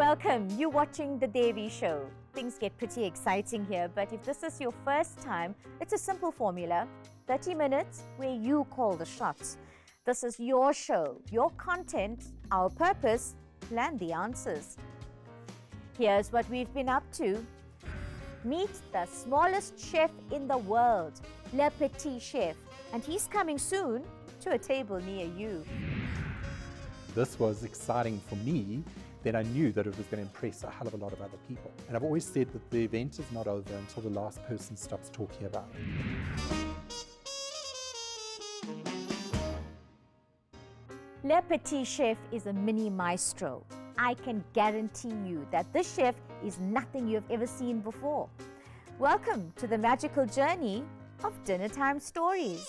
Welcome, you're watching the Devi Show. Things get pretty exciting here, but if this is your first time, it's a simple formula. 30 minutes where you call the shots. This is your show, your content, our purpose, land the answers. Here's what we've been up to. Meet the smallest chef in the world, Le Petit Chef, and he's coming soon to a table near you. This was exciting for me. Then I knew that it was going to impress a hell of a lot of other people. And I've always said that the event is not over until the last person stops talking about it. Le Petit Chef is a mini maestro. I can guarantee you that this chef is nothing you've ever seen before. Welcome to the magical journey of Dinner Time Stories.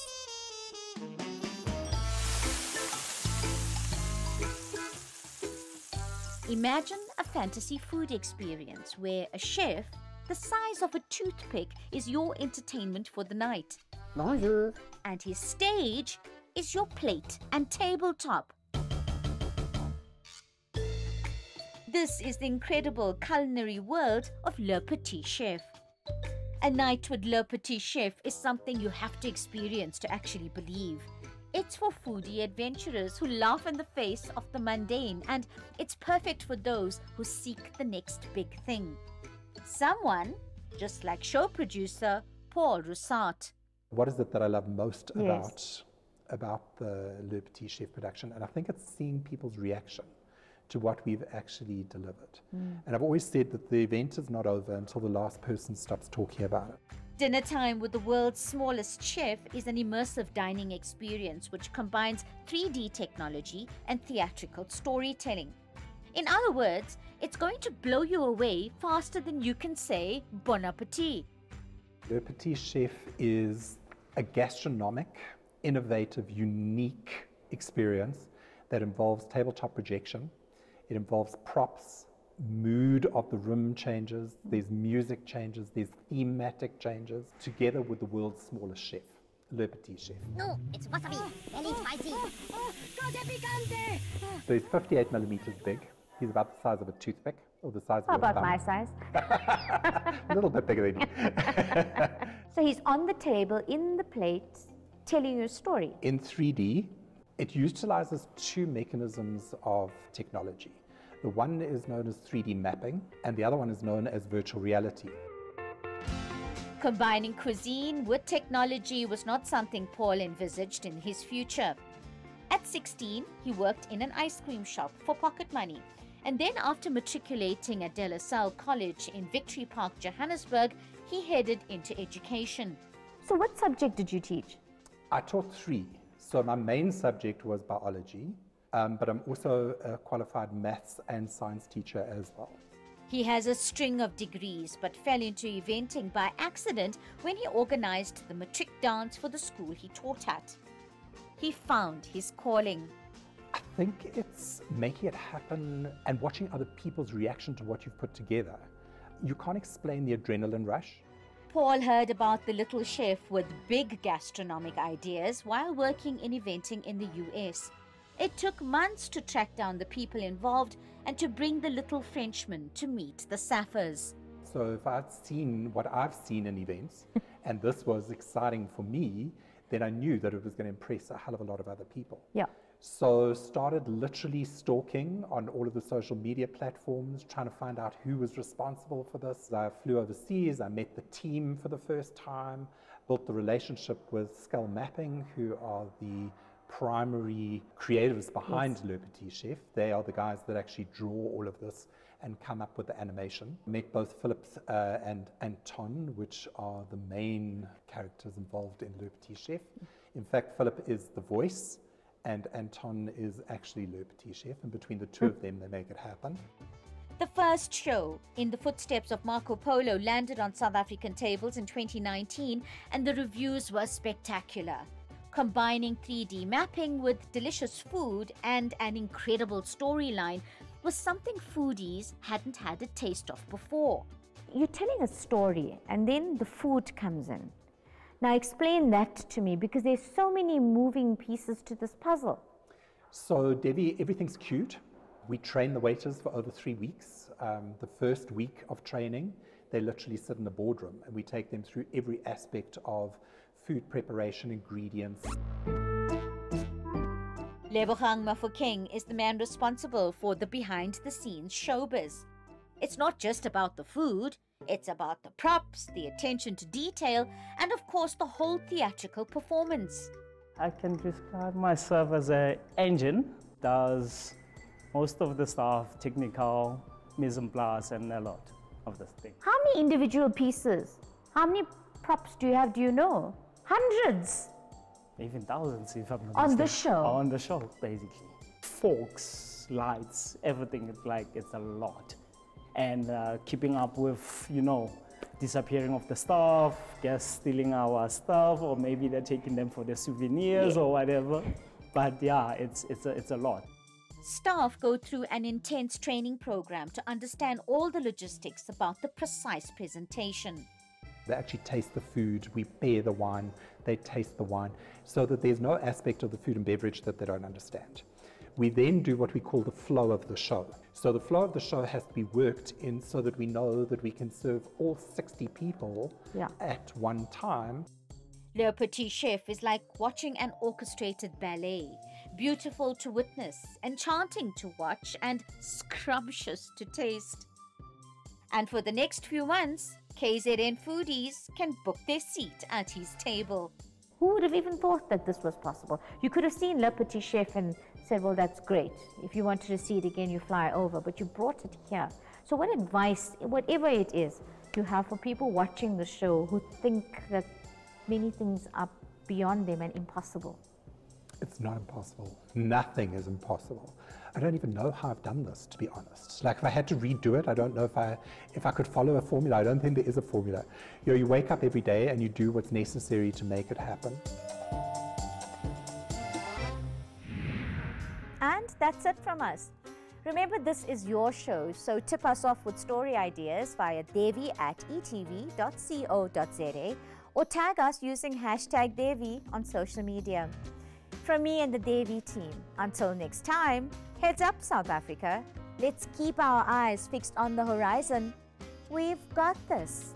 Imagine a fantasy food experience where a chef the size of a toothpick is your entertainment for the night. Bonjour. And his stage is your plate and tabletop. This is the incredible culinary world of Le Petit Chef. A night with Le Petit Chef is something you have to experience to actually believe. It's for foodie adventurers who laugh in the face of the mundane, and it's perfect for those who seek the next big thing. Someone just like show producer Paul Rouessart. What is it that I love most about the Le Petit Chef production? And I think it's seeing people's reaction to what we've actually delivered. And I've always said that the event is not over until the last person stops talking about it. Dinner Time with the world's smallest chef is an immersive dining experience which combines 3D technology and theatrical storytelling. In other words, it's going to blow you away faster than you can say bon appetit. Le Petit Chef is a gastronomic, innovative, unique experience that involves tabletop projection. It involves props, mood of the room changes, there's music changes, there's thematic changes, together with the world's smallest chef, Le Petit Chef. No, it's wasabi. Very spicy. So he's 58 millimeters big. He's about the size of a toothpick, or the size of How your about thumb. my size? A little bit bigger than you. So he's on the table, in the plate, telling you a story. In 3D, it utilizes two mechanisms of technology. The one is known as 3D mapping, and the other one is known as virtual reality. Combining cuisine with technology was not something Paul envisaged in his future. At 16, he worked in an ice cream shop for pocket money. And then after matriculating at De La Salle College in Victory Park, Johannesburg, he headed into education. So what subject did you teach? I taught three. So my main subject was biology, but I'm also a qualified maths and science teacher as well. He has a string of degrees but fell into eventing by accident when he organized the matric dance for the school he taught at. He found his calling. I think it's making it happen and watching other people's reaction to what you've put together. You can't explain the adrenaline rush. Paul heard about the little chef with big gastronomic ideas while working in eventing in the US. It took months to track down the people involved and to bring the little Frenchman to meet the Sappers. So if I'd seen what I've seen in events, and this was exciting for me, then I knew that it was going to impress a hell of a lot of other people. Yeah. So started literally stalking on all of the social media platforms, trying to find out who was responsible for this. I flew overseas, I met the team for the first time, built the relationship with Skull Mapping, who are the primary creatives behind Le Petit Chef. They are the guys that actually draw all of this and come up with the animation. Met both Philip and Anton, which are the main characters involved in Le Petit Chef. In fact, Philip is the voice, and Anton is actually Le Petit Chef, and between the two of them, they make it happen. The first show in the footsteps of Marco Polo landed on South African tables in 2019, and the reviews were spectacular. Combining 3D mapping with delicious food and an incredible storyline was something foodies hadn't had a taste of before. You're telling a story, and then the food comes in. Now explain that to me, because there's so many moving pieces to this puzzle. So Devi, everything's cute. We train the waiters for over 3 weeks. The first week of training, they literally sit in the boardroom and we take them through every aspect of food preparation, ingredients. Lebogang Mafokeng is the man responsible for the behind-the-scenes showbiz. It's not just about the food, it's about the props, the attention to detail, and of course the whole theatrical performance. I can describe myself as an engine, does most of the stuff, technical, mise en place, and a lot of this thing. How many individual pieces? How many props do you have, do you know? Hundreds! Even thousands, if I'm not On the mistaken. show? On the show, basically. Forks, lights, everything, it's a lot. And keeping up with, disappearing of the stuff, guests stealing our stuff, or maybe they're taking them for their souvenirs or whatever. But yeah, it's a lot. Staff go through an intense training program to understand all the logistics about the precise presentation. They actually taste the food, we pair the wine, they taste the wine, so that there's no aspect of the food and beverage that they don't understand. We then do what we call the flow of the show. So the flow of the show has to be worked in so that we know that we can serve all 60 people at one time. Le Petit Chef is like watching an orchestrated ballet, beautiful to witness, enchanting to watch, and scrumptious to taste. And for the next few months, KZN foodies can book their seat at his table. Who would have even thought that this was possible? You could have seen Le Petit Chef and said, well, that's great. If you wanted to see it again, you fly over, but you brought it here. So what advice, whatever it is, you have for people watching the show who think that many things are beyond them and impossible? It's not impossible. Nothing is impossible. I don't even know how I've done this, to be honest. Like if I had to redo it, I don't know if I could follow a formula. I don't think there is a formula. You wake up every day and you do what's necessary to make it happen. And that's it from us. Remember, this is your show, so tip us off with story ideas via devi@etv.co.za or tag us using #Devi on social media. From me and the Devi team, until next time, heads up South Africa. Let's keep our eyes fixed on the horizon. We've got this.